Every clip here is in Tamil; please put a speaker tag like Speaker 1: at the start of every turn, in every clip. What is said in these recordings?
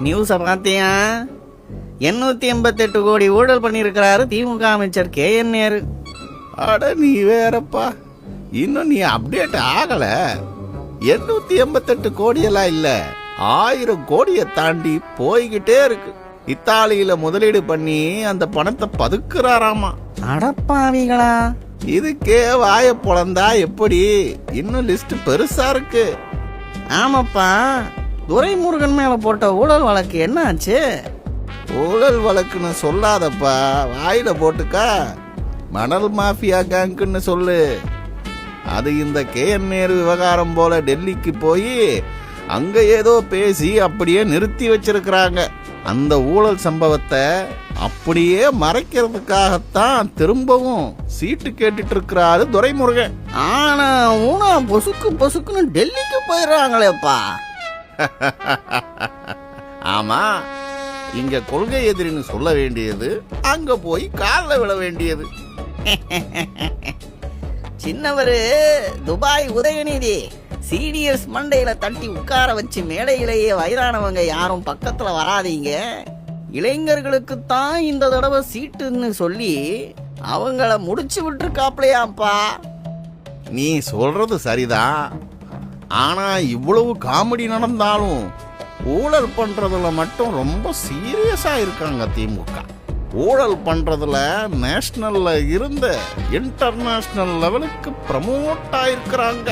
Speaker 1: நியூஸ பார்த்தியா? 888 கோடி ஊழல் பண்ணியிருக்கிறாரு திமுக அமைச்சர் KN நேரு.
Speaker 2: அட நீ வேறப்பா, இன்னும் நீ அப்டேட் ஆகல. 888 கோடியெல்லாம் இல்ல, 1000 கோடியை தாண்டி போய்கிட்டே இருக்கு. இத்தாலியில முதலீடு பண்ணி அந்த பணத்தை பதுக்குறாராமா.
Speaker 1: அடப்பாவிகளா,
Speaker 2: இதுக்கே வாய பொழந்தா எப்படி? இன்னும் லிஸ்ட் பெருசா இருக்கு.
Speaker 1: ஆமாப்பா, துரைமுருகன் மேல போட்ட ஊழல் வழக்கு என்ன ஆச்சு?
Speaker 2: ஊழல் வழக்குன்னு சொல்லாதப்பா, வாயில போட்டுக்கா. மணல் மாஃபியா கேங்குன்னு சொல்லு. அது இந்த KN நேரு விவகாரம் போல டெல்லிக்கு போய் அங்க ஏதோ பேசி அப்படியே நிறுத்தி வச்சிருக்கிறாங்க. அந்த ஊழல் சம்பவத்தை அப்படியே மறைக்கிறதுக்காகத்தான் திரும்பவும் சீட்டு கேட்டுட்டு இருக்கிறாரு துரைமுருகன்.
Speaker 1: ஆனா ஊனா பொசுக்கு பொசுக்குன்னு டெல்லிக்கு போயிடுறாங்களேப்பா.
Speaker 2: ஆமா, இங்க கொள்கை எதிரின்னு சொல்ல வேண்டியது அங்க போய் காலில் விழ வேண்டியது.
Speaker 1: சின்னவரு துபாய் உதயநிதி சீனியர்ஸ் மண்டையில தட்டி உட்கார வச்சு மேடையிலேயே வயதானவங்க யாரும் பக்கத்துல வராதீங்க, இளைஞர்களுக்குத்தான் இந்த தடவை சீட்டுன்னு சொல்லி அவங்கள முடிச்சு விட்டுருக்காப்லையாப்பா.
Speaker 2: நீ சொல்றது சரிதான். ஆனா இவ்வளவு காமெடி நடந்தாலும் ஊழல் பண்றதுல மட்டும் ரொம்ப சீரியஸா இருக்காங்க திமுக. ஊழல் பண்றதுல நேஷனல்ல இருந்த இன்டர்நேஷனல் லெவலுக்கு ப்ரமோட் ஆயிருக்கிறாங்க.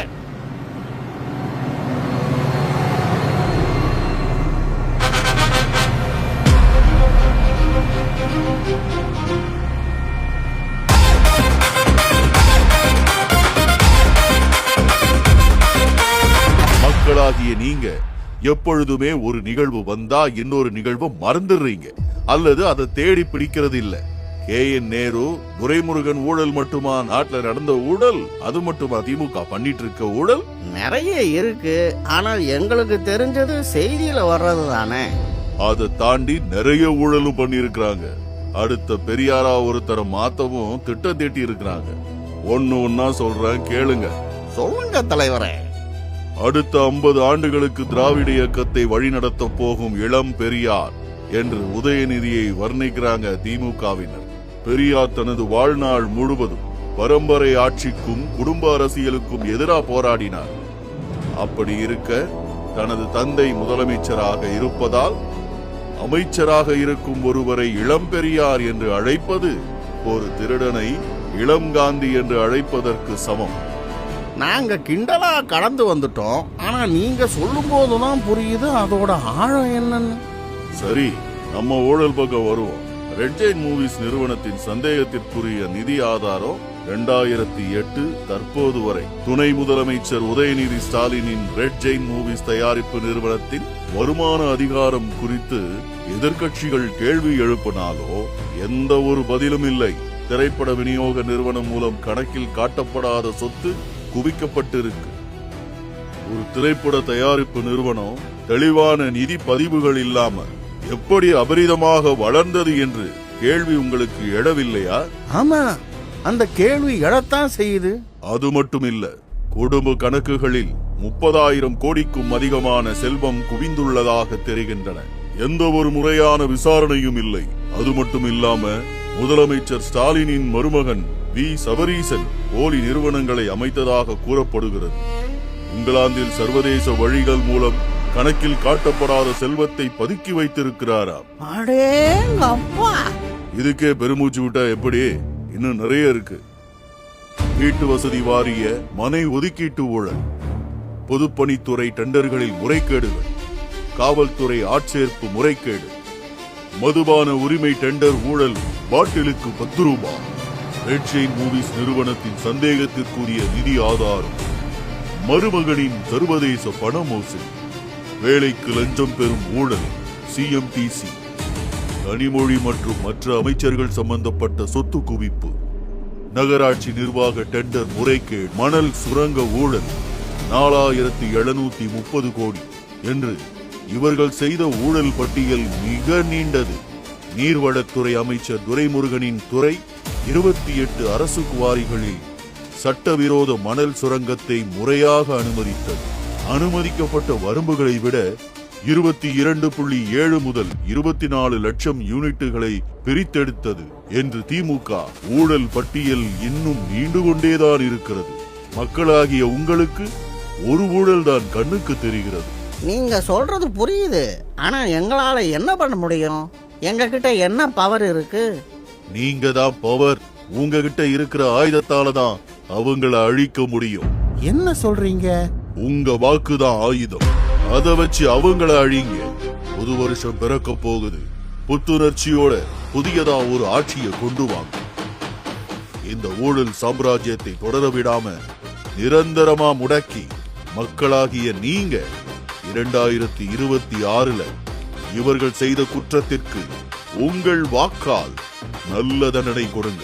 Speaker 3: மக்களாகிய நீங்க எப்பொழுதுமே ஒரு நிகழ்வு வந்தா இன்னொரு நிகழ்வு மறந்துடுறீங்க அல்லது அதை தேடி பிடிக்கிறது இல்ல. KN நேரு துரைமுருகன் ஊழல் மட்டுமா நாட்டுல நடந்த ஊழல்? அது மட்டுமா திமுக பண்ணிட்டு இருக்க ஊழல்?
Speaker 1: நிறைய இருக்கு, ஆனால் எங்களுக்கு தெரிஞ்சது செய்தியில வர்றது தானே.
Speaker 3: அதை தாண்டி நிறைய ஊழலும் பண்ணி இருக்கிறாங்க. அடுத்த பெரியாரா ஒருத்தரை மாத்தவும் திட்டம் தீட்டி இருக்கிறாங்க. ஒன்னா சொல்றேன், கேளுங்க.
Speaker 2: சொல்லுங்க தலைவரே.
Speaker 3: அடுத்த 50 ஆண்டுகளுக்கு திராவிட இயக்கத்தை வழிநடத்த போகும் இளம் பெரியார் என்று உதயநிதியை வர்ணிக்கிறாங்க திமுகவினர். பெரியார் தனது வாழ்நாள் முழுவதும் பரம்பரை ஆட்சிக்கும் குடும்ப அரசியலுக்கும் எதிராக போராடினார். அப்படி இருக்க தனது தந்தை முதலமைச்சராக இருப்பதால் அமைச்சராக இருக்கும் ஒருவரை இளம் பெரியார் என்று அழைப்பது ஒரு திருடனை இளம் காந்தி என்று அழைப்பதற்கு சமம்.
Speaker 2: நாங்க கிண்டலா கடந்து வந்துட்டோம். ஆனா நீங்க சொல்லும் போதுதான் புரியுது அதோட ஆழம் என்னன்னு.
Speaker 3: சரி, நம்ம ஊழல் பக்கம் வருவோம். ரெட் ஜெயின் மூவிஸ் நிறுவனத்தின் சந்தேகத்திற்குரிய நிதி ஆதாரம் 2008 தற்போது வரை துணை முதலமைச்சர் உதயநிதி ஸ்டாலினின் ரெட் ஜெயின் மூவிஸ் தயாரிப்பு நிறுவனத்தின் வருமான அதிகாரம் குறித்து எதிர்க்கட்சிகள் கேள்வி எழுப்பினாலோ எந்த ஒரு பதிலும் இல்லை. திரைப்பட விநியோக நிறுவனம் மூலம் கணக்கில் காட்டப்படாத சொத்து குவிக்கப்பட்டிருக்கு. ஒரு திரைப்பட தயாரிப்பு நிறுவனம் தெளிவான நிதி பதிவுகள் இல்லாம எப்படி அபரிதமாக வளர்ந்தது என்று கேள்வி உங்களுக்கு எழவில்லையா?
Speaker 2: ஆமா, அந்த கேள்வி எழத்தான் செய்யுது.
Speaker 3: அது மட்டுமில்ல, குடும்ப கணக்குகளில் 30,000 கோடிக்கும் அதிகமான செல்வம் குவிந்துள்ளதாக தெரிகின்றன. எந்த ஒரு முறையான விசாரணையும் இல்லை. அது மட்டும் இல்லாம முதலமைச்சர் ஸ்டாலினின் மருமகன் வி சபரீசன் போலி நிறுவனங்களை அமைத்ததாக கூறப்படுகிறது. இங்கிலாந்தில் சர்வதேச வழிகள் மூலம் கணக்கில் காட்டப்படாத செல்வத்தை பதுக்கி வைத்திருக்கிறாராம். இதுக்கே பெருமூச்சு விட்டா எப்படி? இன்னும் நிறைய இருக்கு. வீட்டு வசதி வாரிய மனை ஒதுக்கீட்டு ஊழல், பொதுப்பணித்துறை டெண்டர்களில் முறைகேடுகள், காவல்துறை ஆட்சேர்ப்பு முறைகேடு, மதுபான உரிமை டெண்டர் ஊழல் பாட்டிலுக்கு 10 ரூபாய், ரெட் ஜெயின் மூவிஸ் நிறுவனத்தின் சந்தேகத்திற்குரிய நிதி ஆதாரம், மருமகனின் சர்வதேச பண மோசடி, வேலைக்கு லஞ்சம் பெறும் ஊழல், CMTC, கனிமொழி மற்றும் மற்ற அமைச்சர்கள் சம்பந்தப்பட்ட சொத்து குவிப்பு, நகராட்சி நிர்வாக டெண்டர் முறைகேடு, மணல் சுரங்க ஊழல் 4730 கோடி என்று இவர்கள் செய்த ஊழல் பட்டியல் மிக நீண்டது. நீர்வளத்துறை அமைச்சர் துரைமுருகனின் துறை 28 அரசு குவாரிகளில் சட்டவிரோத மணல் சுரங்கத்தை முறையாக அனுமதித்தது. அனுமதிக்கப்பட்ட வரம்புகளை விட 22.7 முதல் 24 லட்சம் யூனிட்டுகளை பிரித்தெடுத்தது என்று திமுக ஊழல் பட்டியல் இன்னும் நீண்டு கொண்டேதான் இருக்கிறது. மக்களாகிய உங்களுக்கு ஒரு ஊழல் தான் கண்ணுக்கு தெரிகிறது.
Speaker 1: நீங்க சொல்றது புரியுது, ஆனா எங்களால என்ன பண்ண முடியும்? எங்க கிட்ட என்ன பவர் இருக்கு?
Speaker 3: நீங்க தான் பவர். உங்ககிட்ட இருக்கிற ஆயுதத்தால தான் அவங்கள அழிக்க முடியும்.
Speaker 2: என்ன சொல்றீங்க?
Speaker 3: உங்க வாக்குதான் ஆயுதம். அத வச்சு அவங்கள அழிங்க. புது வருஷம் பிறக்க போகுது. புத்துணர்ச்சியோட புதியதா ஒரு ஆட்சியை கொண்டு வாங்க. இந்த ஊழல் சாம்ராஜ்யத்தை தொடர விடாம நிரந்தரமா முடக்கி மக்களாகிய நீங்க 2026ல இவர்கள் செய்த குற்றத்திற்கு உங்கள் வாக்கால் நல்ல தண்டனை கொடுங்க.